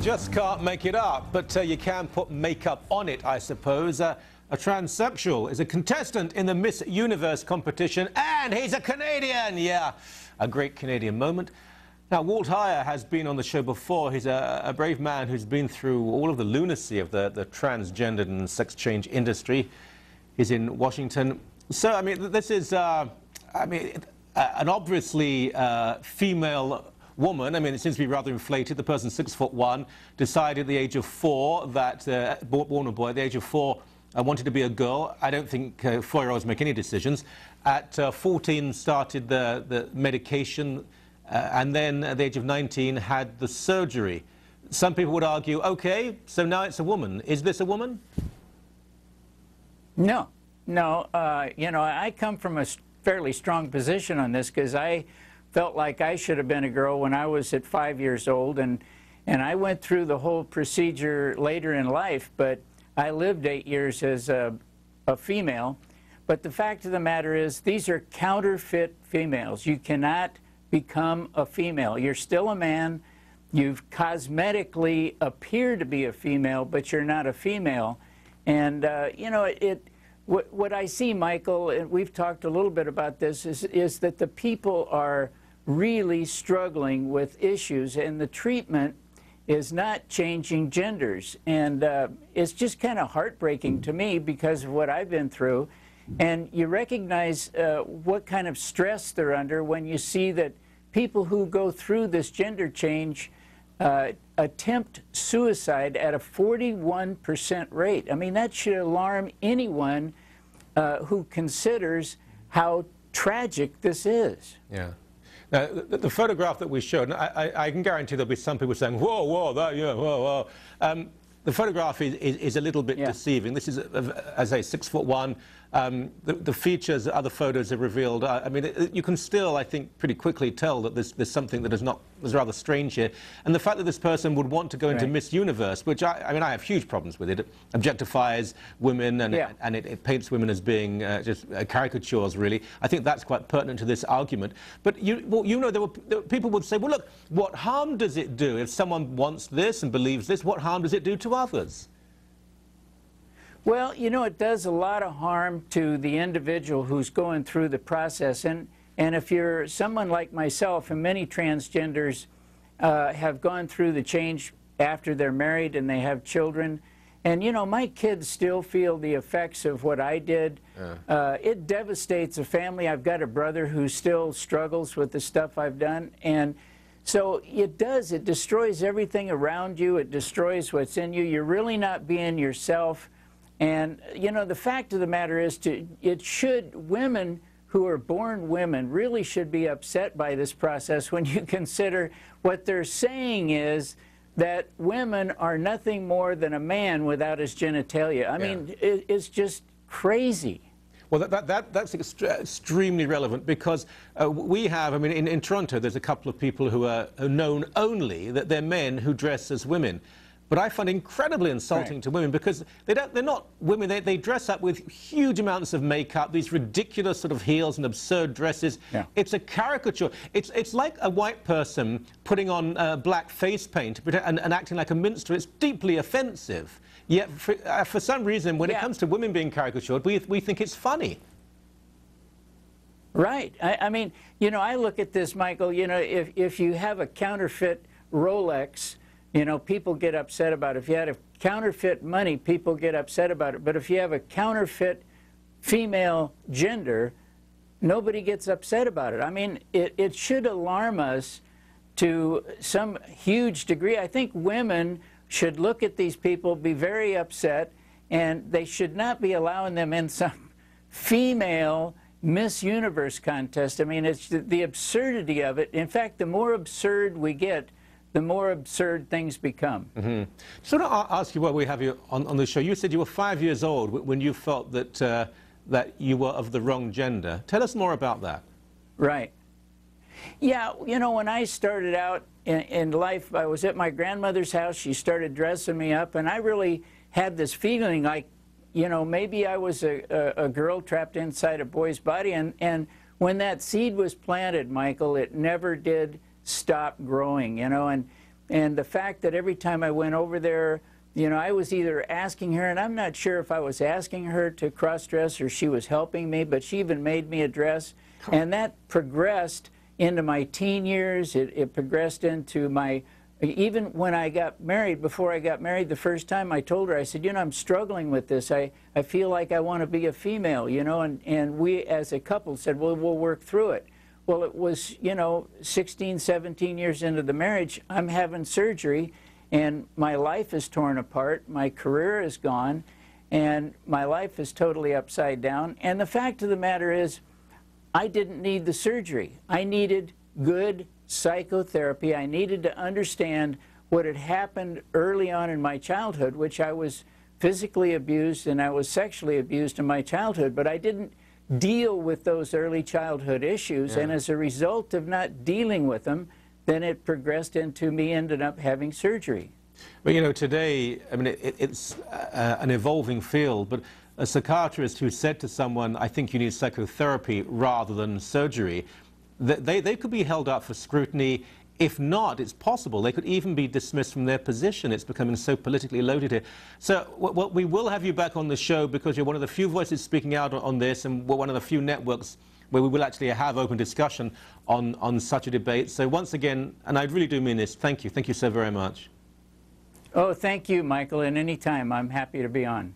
just can't make it up, but you can put makeup on it, I suppose. A transsexual is a contestant in the Miss Universe competition, and he's a Canadian. Yeah, a great Canadian moment. Now, Walt has been on the show before. He's a brave man who's been through all of the lunacy of the transgendered and sex change industry. He's in Washington. So, I mean, this is, an obviously female woman. I mean, it seems to be rather inflated. The person's 6'1", decided at the age of 4 that, born a boy, at the age of 4, wanted to be a girl. I don't think 4-year-olds make any decisions. At 14, started the medication, and then at the age of 19, had the surgery. Some people would argue, okay, so now it's a woman. Is this a woman? No. No. You know, I come from a fairly strong position on this because I felt like I should have been a girl when I was at 5 years old, and I went through the whole procedure later in life, but I lived 8 years as a female. But the fact of the matter is, these are counterfeit females. You cannot become a female. You're still a man. You cosmetically appear to be a female, but you're not a female. And, you know, what I see, Michael, and we've talked a little bit about this, is that the people are really struggling with issues, and the treatment is not changing genders. And it's just kind of heartbreaking to me because of what I've been through. And you recognize what kind of stress they're under when you see that people who go through this gender change attempt suicide at a 41% rate. I mean, that should alarm anyone who considers how tragic this is. Yeah. Now, the photograph that we showed, I can guarantee there'll be some people saying, whoa, whoa, that, yeah, whoa, whoa. The photograph is a little bit deceiving. This is, as I say, 6'1". The features, other photos have revealed. I mean, you can still, I think, pretty quickly tell that there's something that is rather strange here. And the fact that this person would want to go into Miss Universe, which I mean, I have huge problems with it. It objectifies women, and it paints women as being just caricatures, really. I think that's quite pertinent to this argument. But people would say, well, look, what harm does it do if someone wants this and believes this? What harm does it do to others? Well, you know, it does a lot of harm to the individual who's going through the process. And if you're someone like myself, and many transgenders have gone through the change after they're married and they have children, and, you know, my kids still feel the effects of what I did. It devastates a family. I've got a brother who still struggles with the stuff I've done. And so it destroys everything around you. It destroys what's in you. You're really not being yourself. And, you know, the fact of the matter is, women who are born women really should be upset by this process when you consider what they're saying is that women are nothing more than a man without his genitalia. I mean, it's just crazy. Well, that's extremely relevant because we have, I mean, in Toronto, there's a couple of people who are known only that they're men who dress as women. But I find it incredibly insulting to women because they're not women. They dress up with huge amounts of makeup, these ridiculous sort of heels and absurd dresses. It's a caricature. It's like a white person putting on black face paint and acting like a minstrel. It's deeply offensive. Yet, for some reason, when it comes to women being caricatured, we think it's funny. Right. I mean, you know, I look at this, Michael, you know, if you have a counterfeit Rolex, you know, people get upset about it. If you had a counterfeit money, people get upset about it. But if you have a counterfeit female gender, nobody gets upset about it. I mean, it should alarm us to some huge degree. I think women should look at these people, be very upset, and they should not be allowing them in some female Miss Universe contest. I mean, it's the absurdity of it. In fact, the more absurd we get, the more absurd things become. So I want to ask you while we have you on the show. You said you were 5 years old when you felt that, that you were of the wrong gender. Tell us more about that. Right. Yeah, you know, when I started out in life, I was at my grandmother's house. She started dressing me up, and I really had this feeling like, you know, maybe I was a girl trapped inside a boy's body. And when that seed was planted, Michael, it never did stop growing, you know. And And the fact that every time I went over there, you know, I was either asking her, and I'm not sure if I was asking her to cross-dress or she was helping me, but she even made me a dress. And that progressed into my teen years. It progressed into my, even when I got married, before I got married the first time, I told her, I said, you know, I'm struggling with this. I feel like I want to be a female, you know, and we as a couple said, well, we'll work through it. Well, it was, you know, 16, 17 years into the marriage, I'm having surgery, and my life is torn apart, my career is gone, and my life is totally upside down. And the fact of the matter is, I didn't need the surgery. I needed good psychotherapy. I needed to understand what had happened early on in my childhood, which I was physically abused and I was sexually abused in my childhood, but I didn't deal with those early childhood issues, and as a result of not dealing with them, then it progressed into me ended up having surgery. But you know, today, I mean, it's an evolving field, but a psychiatrist who said to someone, I think you need psychotherapy rather than surgery, they could be held up for scrutiny. If not, it's possible they could even be dismissed from their position. It's becoming so politically loaded here. So we will have you back on the show because you're one of the few voices speaking out on this, and we're one of the few networks where we will actually have open discussion on such a debate. So once again, and I really do mean this, thank you. Thank you so very much. Oh, thank you, Michael, and anytime. I'm happy to be on.